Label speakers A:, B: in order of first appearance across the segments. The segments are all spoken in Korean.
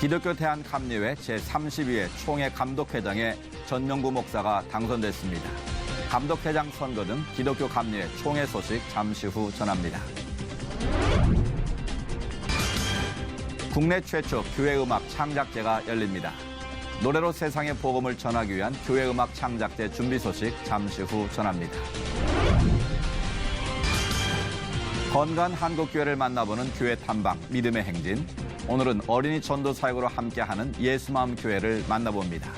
A: 기독교 대한감리회 제32회 총회 감독회장에 전명구 목사가 당선됐습니다. 감독회장 선거 등 기독교 감리회 총회 소식 잠시 후 전합니다. 국내 최초 교회음악 창작제가 열립니다. 노래로 세상의 복음을 전하기 위한 교회음악 창작제 준비 소식 잠시 후 전합니다. 건강한 한국교회를 만나보는 교회 탐방 믿음의 행진. 오늘은 어린이 전도 사역으로 함께하는 예수마음 교회를 만나봅니다.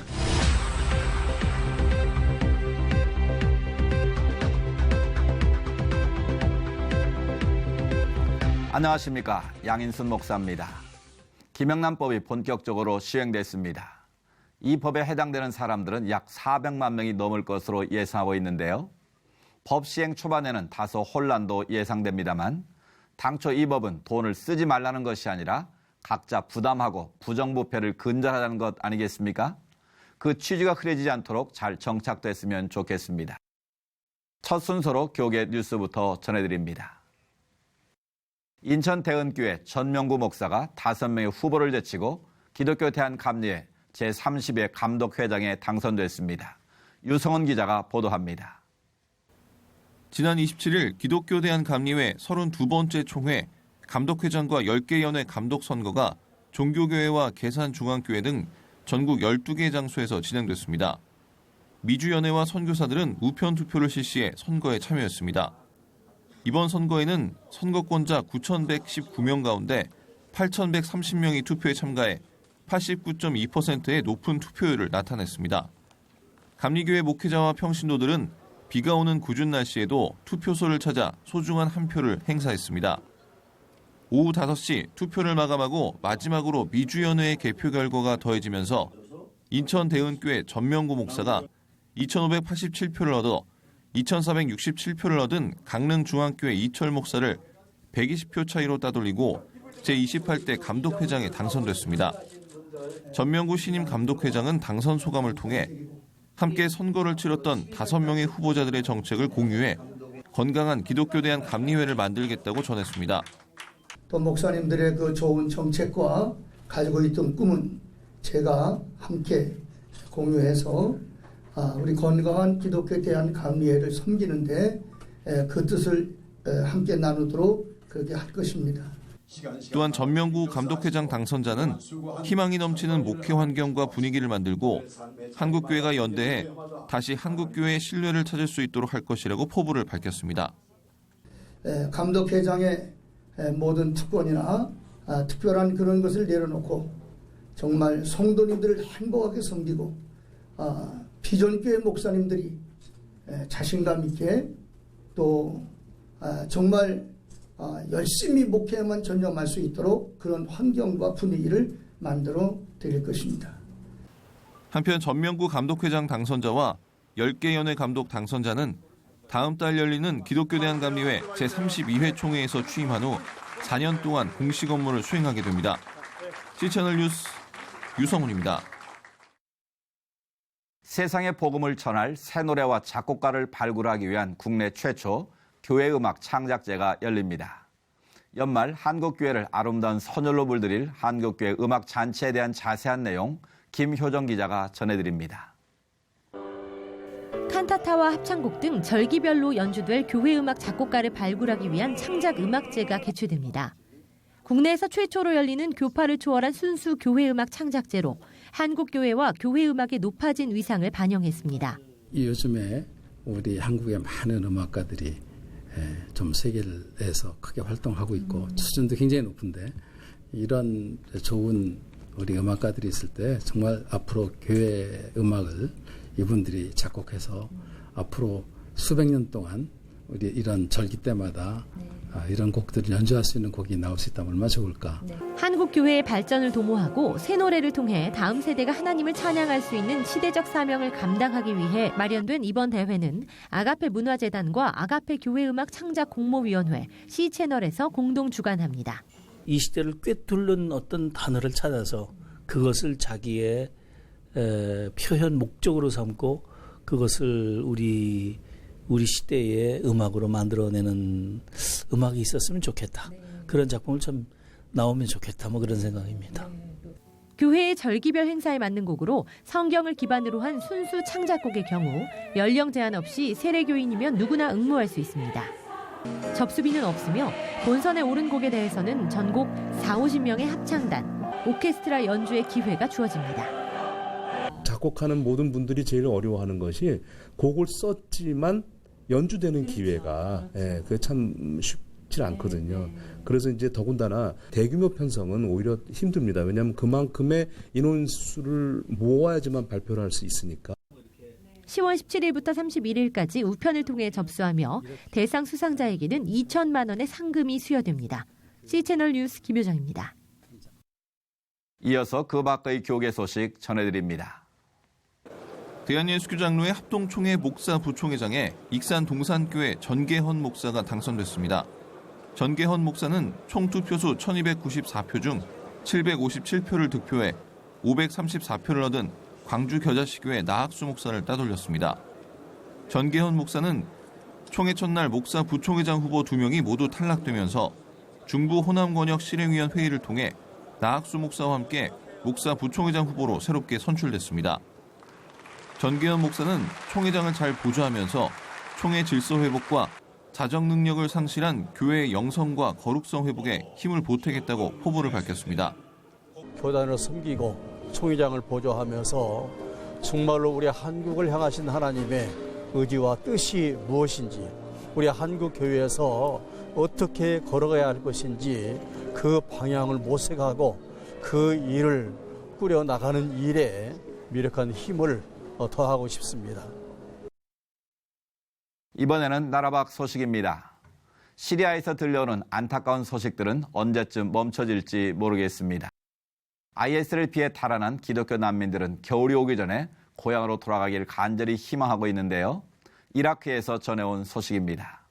A: 안녕하십니까, 양인순 목사입니다. 김영란법이 본격적으로 시행됐습니다. 이 법에 해당되는 사람들은 약 400만 명이 넘을 것으로 예상하고 있는데요. 법 시행 초반에는 다소 혼란도 예상됩니다만 당초 이 법은 돈을 쓰지 말라는 것이 아니라 각자 부담하고 부정부패를 근절하자는 것 아니겠습니까? 그 취지가 흐려지지 않도록 잘 정착됐으면 좋겠습니다. 첫 순서로 교계 뉴스부터 전해드립니다. 인천 대은교회 전명구 목사가 5명의 후보를 제치고 기독교 대한감리회 제30회 감독회장에 당선됐습니다. 유성원 기자가 보도합니다.
B: 지난 27일 기독교 대한감리회 32번째 총회 감독회장과 10개 연회 감독 선거가 종교교회와 계산중앙교회 등 전국 12개 장소에서 진행됐습니다. 미주연회와 선교사들은 우편 투표를 실시해 선거에 참여했습니다. 이번 선거에는 선거권자 9,119명 가운데 8,130명이 투표에 참가해 89.2%의 높은 투표율을 나타냈습니다. 감리교회 목회자와 평신도들은 비가 오는 궂은 날씨에도 투표소를 찾아 소중한 한 표를 행사했습니다. 오후 5시 투표를 마감하고 마지막으로 미주연회의 개표 결과가 더해지면서 인천 대은교회 전명구 목사가 2,587표를 얻어 2,467표를 얻은 강릉중앙교회 이철 목사를 120표 차이로 따돌리고 제28대 감독회장에 당선됐습니다. 전명구 신임 감독회장은 당선 소감을 통해 함께 선거를 치렀던 5명의 후보자들의 정책을 공유해 건강한 기독교 대한 감리회를 만들겠다고 전했습니다.
C: 또 목사님들의 그 좋은 정책과 가지고 있던 꿈은 제가 함께 공유해서 우리 건강한 기독교에 대한 감리회를 섬기는데 그 뜻을 함께 나누도록 그렇게 할 것입니다.
B: 또한 전명구 감독회장 당선자는 희망이 넘치는 목회 환경과 분위기를 만들고 한국교회가 연대해 다시 한국교회의 신뢰를 찾을 수 있도록 할 것이라고 포부를 밝혔습니다.
C: 감독회장의 모든 특권이나 특별한 그런 것을 내려놓고 정말 성도님들을 행복하게 섬기고 비전교회 목사님들이 자신감 있게 또 정말 열심히 목회에만 전념할 수 있도록 그런 환경과 분위기를 만들어 드릴 것입니다.
B: 한편 전명구 감독회장 당선자와 10개 연회 감독 당선자는 다음 달 열리는 기독교 대한감리회 제32회 총회에서 취임한 후 4년 동안 공식 업무를 수행하게 됩니다. C채널 뉴스 유성훈입니다.
A: 세상의 복음을 전할 새 노래와 작곡가를 발굴하기 위한 국내 최초 교회음악 창작제가 열립니다. 연말 한국교회를 아름다운 선율로 물들일 한국교회 음악잔치에 대한 자세한 내용 김효정 기자가 전해드립니다.
D: 칸타타와 합창곡 등 절기별로 연주될 교회음악 작곡가를 발굴하기 위한 창작음악제가 개최됩니다. 국내에서 최초로 열리는 교파를 초월한 순수 교회음악 창작제로 한국교회와 교회음악의 높아진 위상을 반영했습니다.
E: 요즘에 우리 한국의 많은 음악가들이 좀 세계에서 크게 활동하고 있고 수준도 굉장히 높은데 이런 좋은 우리 음악가들이 있을 때 정말 앞으로 교회 음악을 이분들이 작곡해서 앞으로 수백 년 동안 우리 이런 절기 때마다 이런 곡들을 연주할 수 있는 곡이 나올 수 있다면 얼마나 좋을까.
D: 한국교회의 발전을 도모하고 새 노래를 통해 다음 세대가 하나님을 찬양할 수 있는 시대적 사명을 감당하기 위해 마련된 이번 대회는 아가페 문화재단과 아가페 교회음악 창작 공모위원회 C채널에서 공동 주관합니다.
F: 이 시대를 꿰뚫는 어떤 단어를 찾아서 그것을 자기의 표현 목적으로 삼고 그것을 우리 시대의 음악으로 만들어내는 음악이 있었으면 좋겠다. 그런 작품을 좀 나오면 좋겠다. 뭐 그런 생각입니다.
D: 교회의 절기별 행사에 맞는 곡으로 성경을 기반으로 한 순수 창작곡의 경우 연령 제한 없이 세례교인이면 누구나 응모할 수 있습니다. 접수비는 없으며 본선에 오른 곡에 대해서는 전곡 40-50명의 합창단, 오케스트라 연주의 기회가 주어집니다.
G: 작곡하는 모든 분들이 제일 어려워하는 것이 곡을 썼지만 연주되는 기회가 그게 참 쉽지 않거든요. 그래서 이제 더군다나 대규모 편성은 오히려 힘듭니다. 왜냐하면 그만큼의 인원수를 모아야지만 발표를 할 수 있으니까.
D: 10월 17일부터 31일까지 우편을 통해 접수하며 대상 수상자에게는 2천만 원의 상금이 수여됩니다. C채널 뉴스 김효정입니다.
A: 이어서 그 밖의 교계 소식 전해드립니다.
B: 대한예수교 장로회 합동총회 목사 부총회장에 익산 동산교회 전계헌 목사가 당선됐습니다. 전계헌 목사는 총 투표수 1294표 중 757표를 득표해 534표를 얻은 광주 겨자씨교회 나학수 목사를 따돌렸습니다. 전계헌 목사는 총회 첫날 목사 부총회장 후보 2명이 모두 탈락되면서 중부 호남권역 실행위원 회의를 통해 나학수 목사와 함께 목사 부총회장 후보로 새롭게 선출됐습니다. 전계헌 목사는 총회장을 잘 보좌하면서 총회 질서 회복과 자정 능력을 상실한 교회의 영성과 거룩성 회복에 힘을 보태겠다고 포부를 밝혔습니다.
H: 교단을 섬기고 총회장을 보좌하면서 정말로 우리 한국을 향하신 하나님의 의지와 뜻이 무엇인지, 우리 한국 교회에서 어떻게 걸어가야 할 것인지 그 방향을 모색하고 그 일을 꾸려나가는 일에 미력한 힘을 더하고 싶습니다.
A: 이번에는 나라 밖 소식입니다. 시리아에서 들려오는 안타까운 소식들은 언제쯤 멈춰질지 모르겠습니다. IS를 피해 탈환한 기독교 난민들은 겨울이 오기 전에 고향으로 돌아가길 간절히 희망하고 있는데요. 이라크에서 전해온 소식입니다.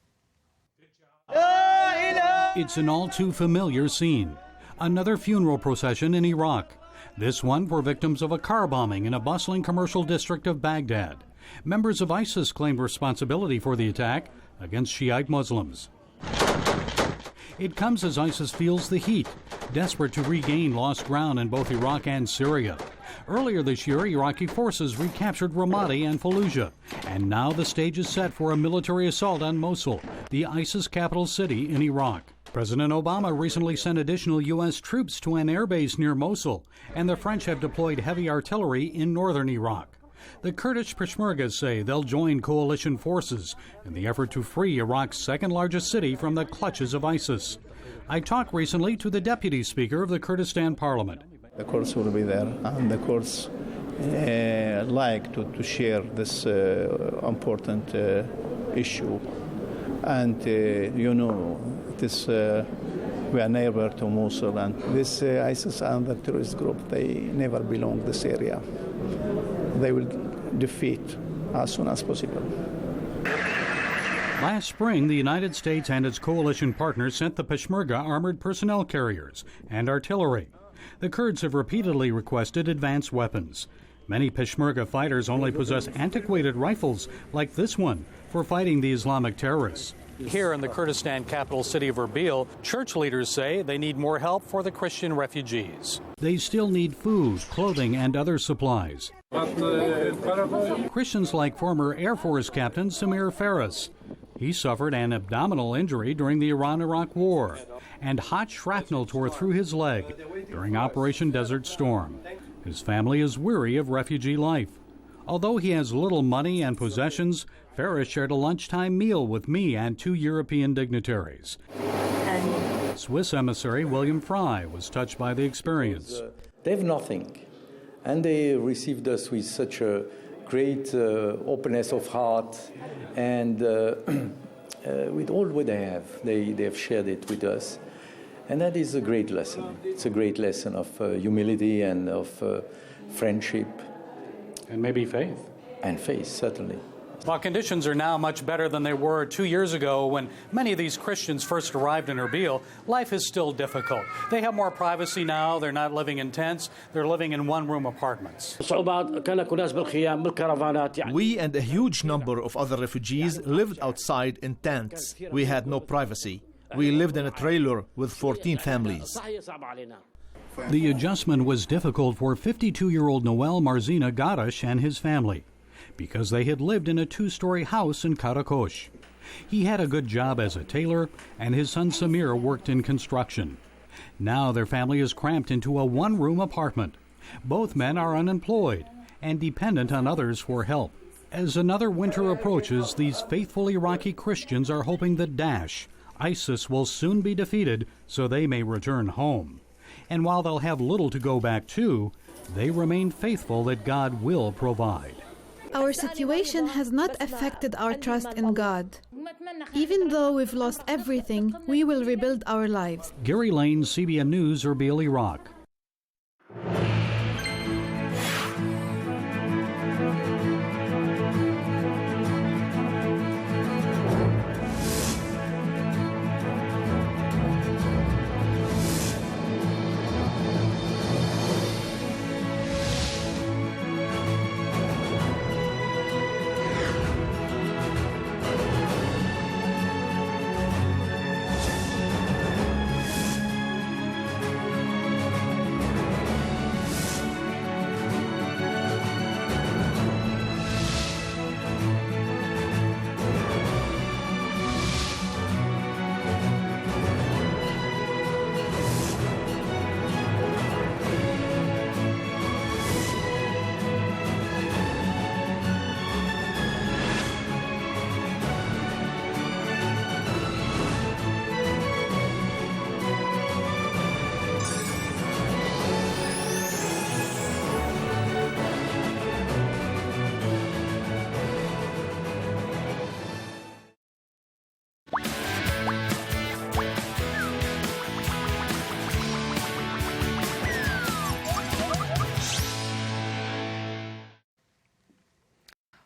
I: It's an all too familiar scene. Another funeral procession in Iraq. This one for victims of a car bombing in a bustling commercial district of Baghdad. Members of ISIS claimed responsibility for the attack against Shiite Muslims. It comes as ISIS feels the heat, desperate to regain lost ground in both Iraq and Syria. Earlier this year, Iraqi forces recaptured Ramadi and Fallujah, and now the stage is set for a military assault on Mosul, the ISIS capital city in Iraq. President Obama recently sent additional U.S. troops to an airbase near Mosul, and the French have deployed heavy artillery in northern Iraq. The Kurdish Peshmergas say they'll join coalition forces in the effort to free Iraq's second-largest city from the clutches of ISIS. I talked recently to the deputy speaker of the Kurdistan parliament.
J: The Kurds will be there, and the Kurds like to share this important issue. And, we are neighbor to Mosul, and this ISIS and the terrorist group, they never belong this area. They will defeat as soon as possible.
I: Last spring, the United States and its coalition partners sent the Peshmerga armored personnel carriers and artillery. The Kurds have repeatedly requested advanced weapons. Many Peshmerga fighters only possess antiquated rifles like this one for fighting the Islamic terrorists.
K: Here in the Kurdistan capital city of Erbil, church leaders say they need more help for the Christian refugees.
I: They still need food, clothing, and other supplies. Christians like former Air Force Captain Samir Faris. He suffered an abdominal injury during the Iran-Iraq War, and hot shrapnel tore through his leg during Operation Desert Storm. His family is weary of refugee life. Although he has little money and possessions, Faris shared a lunchtime meal with me and 2 European dignitaries. Swiss emissary William Fry was touched by the experience.
L: They have nothing, and they received us with such a great openness of heart, and with all what they have shared it with us. And that is a great lesson. It's a great lesson of humility and of friendship.
K: And maybe faith.
L: And faith, certainly.
K: While conditions are now much better than they were 2 years ago when many of these Christians first arrived in Erbil, life is still difficult. They have more privacy now. They're not living in tents. They're living in one-room apartments.
M: We and a huge number of other refugees lived outside in tents. We had no privacy. We lived in a trailer with 14 families.
I: The adjustment was difficult for 52-year-old Noel Marzina Garash and his family because they had lived in a 2-story house in Karakosh. He had a good job as a tailor, and his son Samir worked in construction. Now their family is cramped into a 1-room apartment. Both men are unemployed and dependent on others for help. As another winter approaches, these faithful Iraqi Christians are hoping that Daesh, ISIS, will soon be defeated so they may return home. And while they'll have little to go back to, they remain faithful that God will provide.
N: Our situation has not affected our trust in God. Even though we've lost everything, we will rebuild our lives.
I: Gary Lane, CBN News, Erbil, Iraq.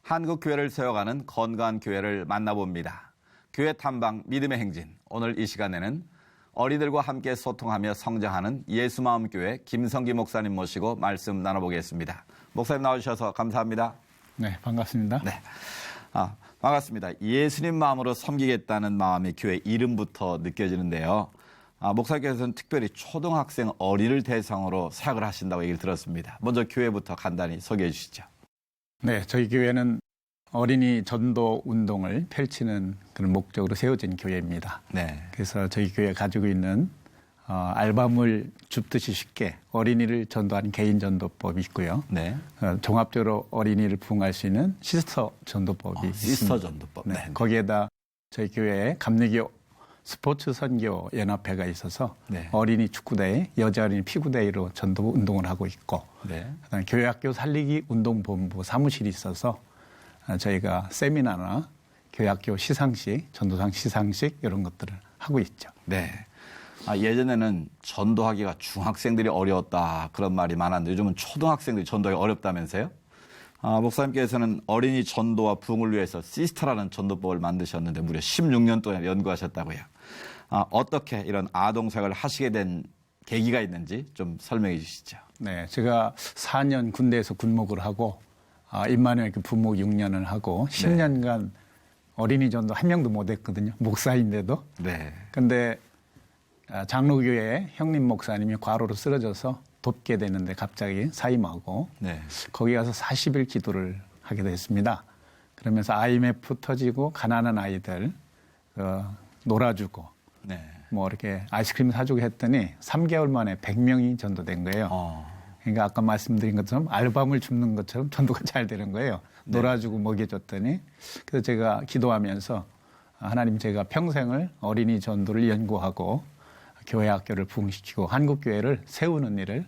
A: 한국 교회를 세워가는 건강한 교회를 만나봅니다. 교회 탐방 믿음의 행진. 오늘 이 시간에는 어린이들과 함께 소통하며 성장하는 예수마음교회 김성기 목사님 모시고 말씀 나눠보겠습니다. 목사님 나와주셔서 감사합니다.
O: 네, 반갑습니다.
A: 네, 반갑습니다. 예수님 마음으로 섬기겠다는 마음이 교회 이름부터 느껴지는데요. 목사님께서는 특별히 초등학생 어린이를 대상으로 사역을 하신다고 얘기를 들었습니다. 먼저 교회부터 간단히 소개해 주시죠.
O: 네, 저희 교회는 어린이 전도 운동을 펼치는 그런 목적으로 세워진 교회입니다.
A: 네.
O: 그래서 저희 교회가 가지고 있는 알밤을 줍듯이 쉽게 어린이를 전도하는 개인 전도법이 있고요.
A: 네.
O: 종합적으로 어린이를 부응할 수 있는 시스터 전도법이 있습니다.
A: 시스터 전도법.
O: 네. 거기에다 저희 교회에 감리교 스포츠 선교 연합회가 있어서
A: 네.
O: 어린이 축구대회, 여자 어린이 피구대회로 전도 운동을 하고 있고,
A: 네.
O: 그다음에 교회학교 살리기 운동본부 사무실이 있어서 저희가 세미나나 교회학교 시상식, 전도상 시상식 이런 것들을 하고 있죠.
A: 네. 예전에는 전도하기가 중학생들이 어려웠다 그런 말이 많았는데 요즘은 초등학생들이 전도하기 어렵다면서요? 목사님께서는 어린이 전도와 부흥을 위해서 시스터라는 전도법을 만드셨는데 무려 16년 동안 연구하셨다고요. 어떻게 이런 아동사역을 하시게 된 계기가 있는지 좀 설명해 주시죠.
O: 네, 제가 4년 군대에서 군목을 하고 임마누엘 부목 6년을 하고 10년간 어린이 전도 한 명도 못 했거든요. 목사인데도.
A: 네.
O: 근데 장로교회 형님 목사님이 과로로 쓰러져서 돕게 되는데 갑자기 사임하고
A: 네.
O: 거기 가서 40일 기도를 하게 됐습니다. 그러면서 IMF 터지고 가난한 아이들 놀아주고
A: 네.
O: 뭐 이렇게 아이스크림 사주고 했더니 3개월 만에 100명이 전도된 거예요. 그러니까 아까 말씀드린 것처럼 알밤을 줍는 것처럼 전도가 잘 되는 거예요.
A: 네.
O: 놀아주고 먹여줬더니 그래서 제가 기도하면서 하나님 제가 평생을 어린이 전도를 연구하고 교회 학교를 부흥시키고 한국 교회를 세우는 일을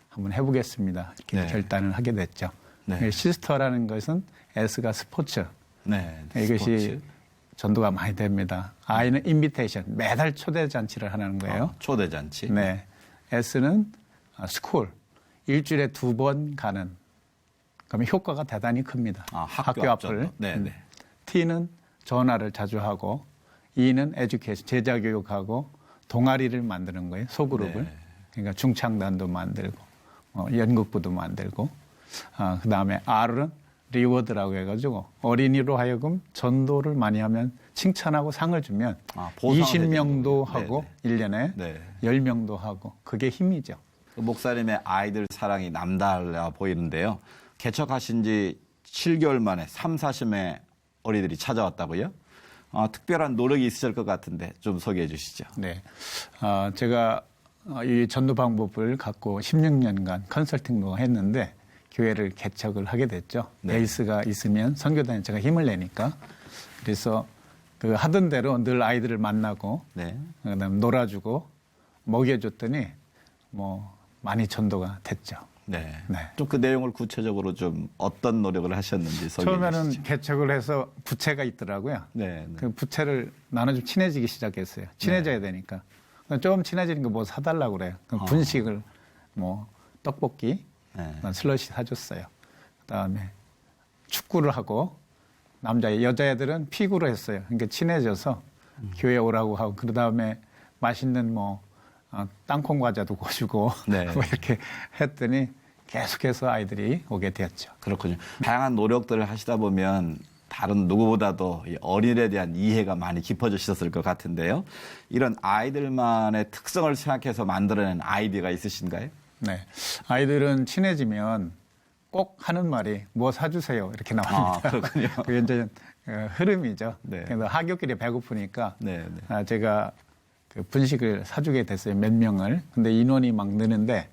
O: 한번 해보겠습니다. 이렇게
A: 네.
O: 결단을 하게 됐죠.
A: 네.
O: 시스터라는 것은 S가 스포츠.
A: 네.
O: 이것이
A: 스포츠.
O: 전도가 많이 됩니다. I는 인비테이션, 매달 초대 잔치를 하는 거예요.
A: 초대 잔치.
O: 네. S는 스쿨, 일주일에 2번 가는. 그러면 효과가 대단히 큽니다. 학교 앞을.
A: 네, 네.
O: T는 전화를 자주 하고, E는 에듀케이션, 제자 교육하고, 동아리를 만드는 거예요. 소그룹을.
A: 네.
O: 그러니까 중창단도 만들고, 연극부도 만들고, 그 다음에 R은 리워드라고 해가지고 어린이로 하여금 전도를 많이 하면 칭찬하고 상을 주면 20명도 하고
A: 네네.
O: 1년에
A: 네.
O: 10명도 하고 그게 힘이죠.
A: 목사님의 아이들 사랑이 남달라 보이는데요. 개척하신 지 7개월 만에 30-40명의 어린이들이 찾아왔다고요? 특별한 노력이 있으실 것 같은데 좀 소개해 주시죠.
O: 네. 제가 이 전도 방법을 갖고 16년간 컨설팅도 했는데 교회를 개척을 하게 됐죠.
A: 네.
O: 베이스가 있으면 선교단체가 힘을 내니까. 그래서 그 하던 대로 늘 아이들을 만나고
A: 네.
O: 그다음에 놀아주고 먹여줬더니 뭐 많이 전도가 됐죠.
A: 네.
O: 네.
A: 좀 그 내용을 구체적으로 좀 어떤 노력을 하셨는지 소개해
O: 처음에는
A: 주시죠.
O: 개척을 해서 부채가 있더라고요.
A: 네. 네.
O: 그 부채를 나는 좀 친해지기 시작했어요. 친해져야 되니까. 좀 친해지는 거 뭐 사달라고 그래요. 그럼 분식을 뭐 떡볶이,
A: 네.
O: 슬러시 사줬어요. 그다음에 축구를 하고 여자애들은 피구로 했어요. 그러니까 친해져서 교회 오라고 하고 그다음에 맛있는 뭐 땅콩 과자도 구워주고
A: 네.
O: 뭐 이렇게 했더니 계속해서 아이들이 오게 되었죠.
A: 그렇군요. 다양한 노력들을 하시다 보면 다른 누구보다도 이 어린이에 대한 이해가 많이 깊어지셨을 것 같은데요. 이런 아이들만의 특성을 생각해서 만들어낸 아이디어가 있으신가요?
O: 네. 아이들은 친해지면 꼭 하는 말이 뭐 사주세요 이렇게 나옵니다.
A: 그렇군요.
O: 그게 이제 흐름이죠.
A: 네.
O: 그래서 하굣길에 배고프니까
A: 네, 네.
O: 제가 그 분식을 사주게 됐어요. 몇 명을. 근데 인원이 막 느는데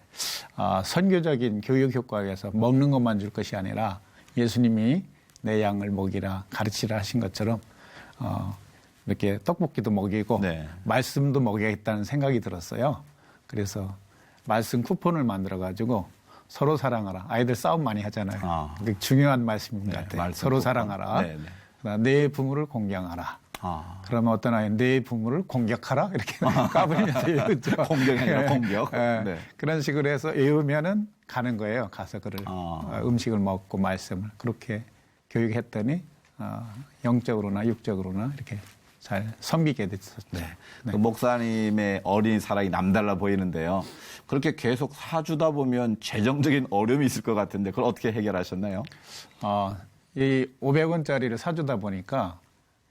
O: 선교적인 교육 효과에서 먹는 것만 줄 것이 아니라 예수님이 내 양을 먹이라 가르치라 하신 것처럼 이렇게 떡볶이도 먹이고
A: 네.
O: 말씀도 먹여야겠다는 생각이 들었어요. 그래서 말씀 쿠폰을 만들어 가지고 서로 사랑하라. 아이들 싸움 많이 하잖아요. 그게 중요한 말씀인 것 같아요. 서로
A: 쿠폰.
O: 사랑하라.
A: 네, 네.
O: 그다음에 내 부모를 공경하라. 그러면 어떤 아이는 내 부모를 공격하라 이렇게 까불면서 외우죠.
A: 공격이 아니라 공격.
O: 예.
A: 네.
O: 그런 식으로 해서 외우면은 가는 거예요. 가서 그를 음식을 먹고 말씀을 그렇게 교육했더니 영적으로나 육적으로나 이렇게 잘 섬기게 됐었죠.
A: 네. 그 목사님의 어린이 사랑이 남달라 보이는데요. 그렇게 계속 사주다 보면 재정적인 어려움이 있을 것 같은데 그걸 어떻게 해결하셨나요?
O: 이 500원짜리를 사주다 보니까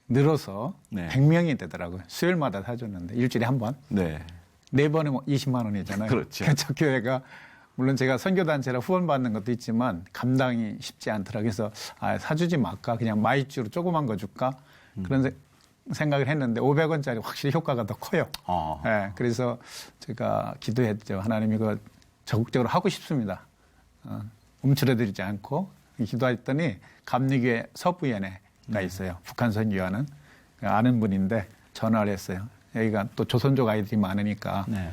O: 늘어서
A: 네.
O: 100명이 되더라고요. 수요일마다 사줬는데 일주일에 한 번.
A: 네.
O: 네 번에 뭐 20만 원이잖아요.
A: 그렇죠.
O: 개척교회가 물론 제가 선교단체라 후원받는 것도 있지만 감당이 쉽지 않더라고요. 그래서 사주지 말까 그냥 마이쮸로 조그만 거 줄까 그런 생각을 했는데 500원짜리 확실히 효과가 더 커요. 네, 그래서 제가 기도했죠. 하나님 이거 적극적으로 하고 싶습니다. 움츠러들지 않고 기도했더니 감리교회 서부위원회가 있어요. 북한 선교하는 아는 분인데 전화를 했어요. 여기가 또 조선족 아이들이 많으니까
A: 네.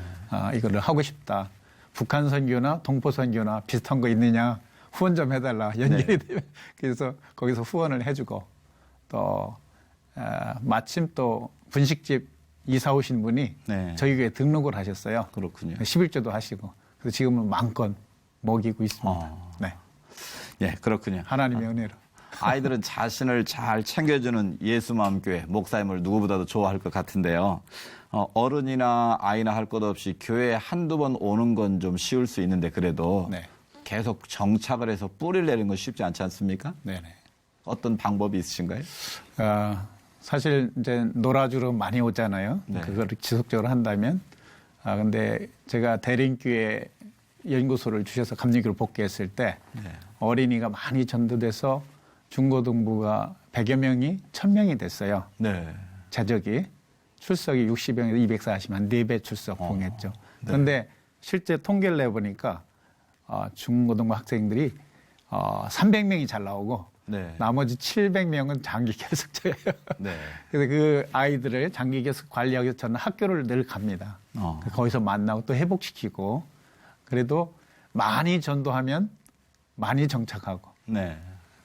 O: 이거를 하고 싶다. 북한 선교나 동포 선교나 비슷한 거 있느냐 후원 좀 해달라 연결이 되면 그래서 거기서 후원을 해주고 또 마침 또 분식집 이사 오신 분이
A: 네.
O: 저희 교회에 등록을 하셨어요.
A: 그렇군요.
O: 11조도 하시고 그래서 지금은 마음껏 먹이고 있습니다. 네.
A: 예, 그렇군요.
O: 하나님의 은혜로.
A: 아이들은 자신을 잘 챙겨주는 예수마음교회 목사님을 누구보다도 좋아할 것 같은데요. 어른이나 아이나 할 것 없이 교회에 한두 번 오는 건 좀 쉬울 수 있는데 그래도
O: 네.
A: 계속 정착을 해서 뿌리를 내리는 건 쉽지 않지 않습니까?
O: 네네.
A: 어떤 방법이 있으신가요?
O: 사실 이제 놀아주러 많이 오잖아요.
A: 네.
O: 그거를 지속적으로 한다면. 근데 제가 대림교회 연구소를 주셔서 감리교를 복귀했을 때 어린이가 많이 전도돼서 중고등부가 100여 명이 1000명이 됐어요.
A: 네.
O: 재적이 출석이 60명에서 240만 4배 출석 봉했죠. 그런데 실제 통계를 내보니까 중고등부 학생들이 300명이 잘 나오고
A: 네.
O: 나머지 700명은 장기 결석자예요.
A: 네.
O: 그래서 그 아이들을 장기 결석 관리하기 위해서 저는 학교를 늘 갑니다. 거기서 만나고 또 회복시키고 그래도 많이 전도하면 많이 정착하고
A: 네.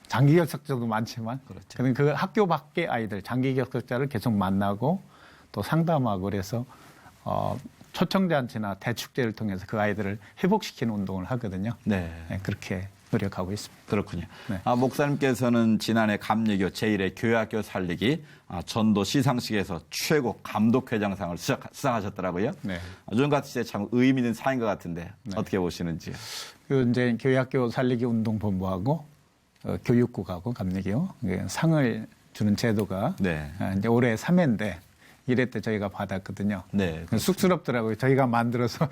O: 장기 결석자도 많지만
A: 그렇죠.
O: 그 학교 밖의 아이들 장기 결석자를 계속 만나고 또 상담하고 그래서 초청잔치나 대축제를 통해서 그 아이들을 회복시키는 운동을 하거든요.
A: 네.
O: 네, 그렇게 노력하고 있습니다.
A: 그렇군요.
O: 네.
A: 목사님께서는 지난해 감리교 제1회 교회학교 살리기 전도 시상식에서 최고 감독회장상을 수상하셨더라고요.
O: 네.
A: 요즘같이 참 의미 있는 상인 것 같은데 어떻게 보시는지요?
O: 그 이제 교회학교 살리기 운동본부하고 교육국하고 감리교 상을 주는 제도가
A: 네.
O: 이제 올해 3회인데 1회 때 저희가 받았거든요.
A: 네.
O: 쑥스럽더라고요. 저희가 만들어서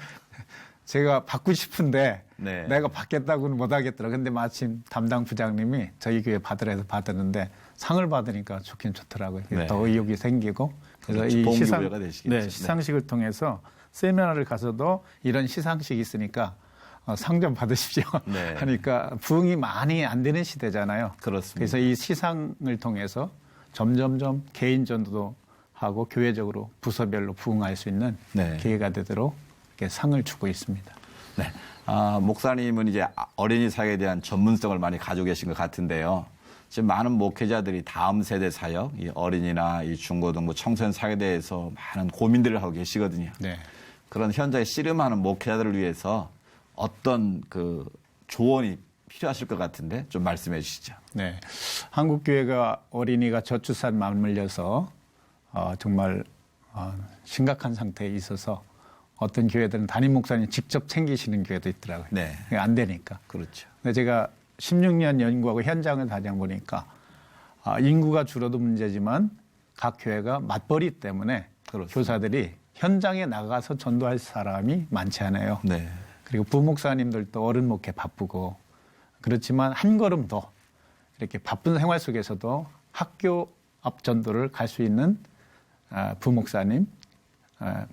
O: 제가 받고 싶은데
A: 네.
O: 내가 받겠다고는 못 하겠더라. 근데 마침 담당 부장님이 저희 교회 받으라 해서 받았는데 상을 받으니까 좋긴 좋더라고요.
A: 네.
O: 더 의욕이 생기고 그래서
A: 그렇죠.
O: 이
A: 동기부여가 되시겠죠.
O: 네, 시상식을 통해서 세미나를 가서도 이런 시상식이 있으니까 상 좀 받으십시오.
A: 네.
O: 하니까 부응이 많이 안 되는 시대잖아요.
A: 그렇습니다.
O: 그래서 이 시상을 통해서 점점점 개인 전도도 하고 교회적으로 부서별로 부응할 수 있는
A: 네.
O: 기회가 되도록 이렇게 상을 주고 있습니다.
A: 네. 목사님은 이제 어린이 사역에 대한 전문성을 많이 가지고 계신 것 같은데요. 지금 많은 목회자들이 다음 세대 사역, 이 어린이나 이 중고등부 청소년 사역에 대해서 많은 고민들을 하고 계시거든요.
O: 네.
A: 그런 현장에 씨름하는 목회자들을 위해서 어떤 그 조언이 필요하실 것 같은데 좀 말씀해 주시죠.
O: 네. 한국 교회가 어린이가 저출산 맞물려서 정말 심각한 상태에 있어서 어떤 교회들은 담임 목사님 직접 챙기시는 교회도 있더라고요.
A: 네.
O: 안 되니까.
A: 그렇죠.
O: 근데 제가 16년 연구하고 현장을 다녀보니까 인구가 줄어도 문제지만 각 교회가 맞벌이 때문에
A: 그렇습니다.
O: 교사들이 현장에 나가서 전도할 사람이 많지 않아요.
A: 네.
O: 그리고 부목사님들도 어른 목회 바쁘고 그렇지만 한 걸음 더 이렇게 바쁜 생활 속에서도 학교 앞 전도를 갈 수 있는 부목사님,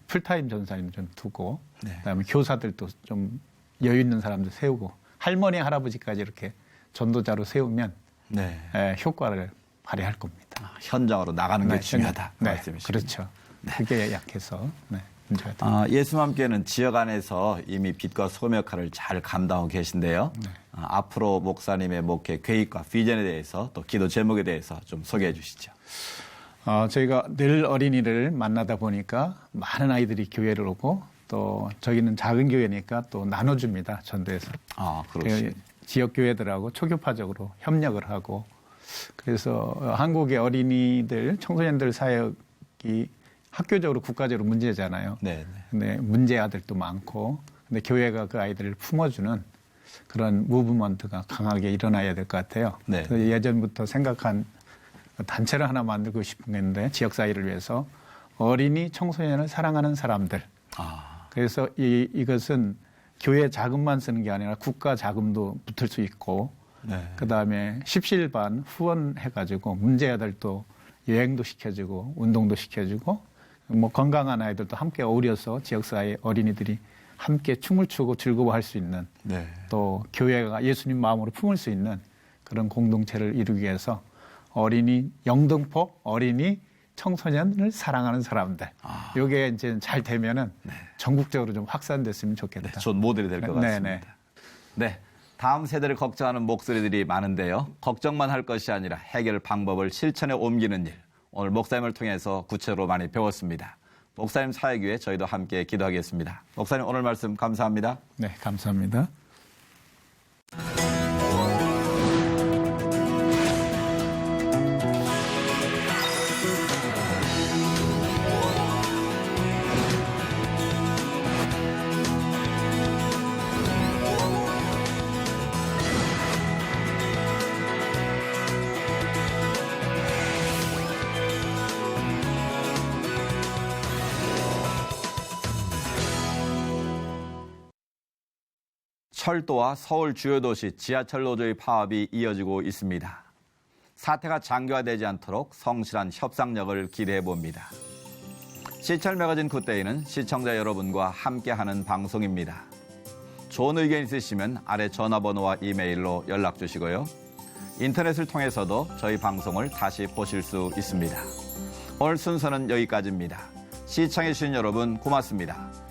O: 풀타임 전사님 좀 두고
A: 네.
O: 그다음에 교사들도 좀 여유 있는 사람들 세우고 할머니 할아버지까지 이렇게 전도자로 세우면
A: 네.
O: 효과를 발휘할 겁니다.
A: 현장으로 나가는 게
O: 네,
A: 중요하다.
O: 네,
A: 말씀이시죠.
O: 그렇죠. 그게 약해서 문제가 됩니다.
A: 예수님 함께는 지역 안에서 이미 빛과 소금 역할을 잘 감당하고 계신데요.
O: 네.
A: 앞으로 목사님의 목회 계획과 비전에 대해서 또 기도 제목에 대해서 좀 소개해 주시죠.
O: 저희가 늘 어린이를 만나다 보니까 많은 아이들이 교회를 오고 또 저희는 작은 교회니까 또 나눠줍니다. 전도에서.
A: 그렇습니다.
O: 지역 교회들하고 초교파적으로 협력을 하고 그래서 한국의 어린이들, 청소년들 사역이 학교적으로 국가적으로 문제잖아요.
A: 네.
O: 근데 문제 아들도 많고 근데 교회가 그 아이들을 품어주는 그런 무브먼트가 강하게 일어나야 될 것 같아요.
A: 네.
O: 그래서 예전부터 생각한 단체를 하나 만들고 싶은데 지역 사회를 위해서 어린이 청소년을 사랑하는 사람들. 그래서 이것은 교회 자금만 쓰는 게 아니라 국가 자금도 붙을 수 있고
A: 네.
O: 그다음에 십시일반 후원해가지고 문제 아들도 여행도 시켜주고 운동도 시켜주고 뭐 건강한 아이들도 함께 어울려서 지역사회 어린이들이 함께 춤을 추고 즐거워할 수 있는
A: 네.
O: 또 교회가 예수님 마음으로 품을 수 있는 그런 공동체를 이루기 위해서 어린이 영등포 어린이 청소년을 사랑하는 사람들 이게 이제 잘 되면은 전국적으로 좀 확산됐으면 좋겠다.
A: 네, 좋은 모델이 될 것 같습니다.
O: 네네.
A: 네. 다음 세대를 걱정하는 목소리들이 많은데요. 걱정만 할 것이 아니라 해결 방법을 실천에 옮기는 일. 오늘 목사님을 통해서 구체적으로 많이 배웠습니다. 목사님 사역 위해 저희도 함께 기도하겠습니다. 목사님 오늘 말씀 감사합니다.
O: 네, 감사합니다.
A: 철도와 서울 주요 도시 지하철 노조의 파업이 이어지고 있습니다. 사태가 장기화되지 않도록 성실한 협상력을 기대해 봅니다. 시철 매거진 굿데이는 시청자 여러분과 함께하는 방송입니다. 좋은 의견 있으시면 아래 전화번호와 이메일로 연락 주시고요. 인터넷을 통해서도 저희 방송을 다시 보실 수 있습니다. 오늘 순서는 여기까지입니다. 시청해 주신 여러분 고맙습니다.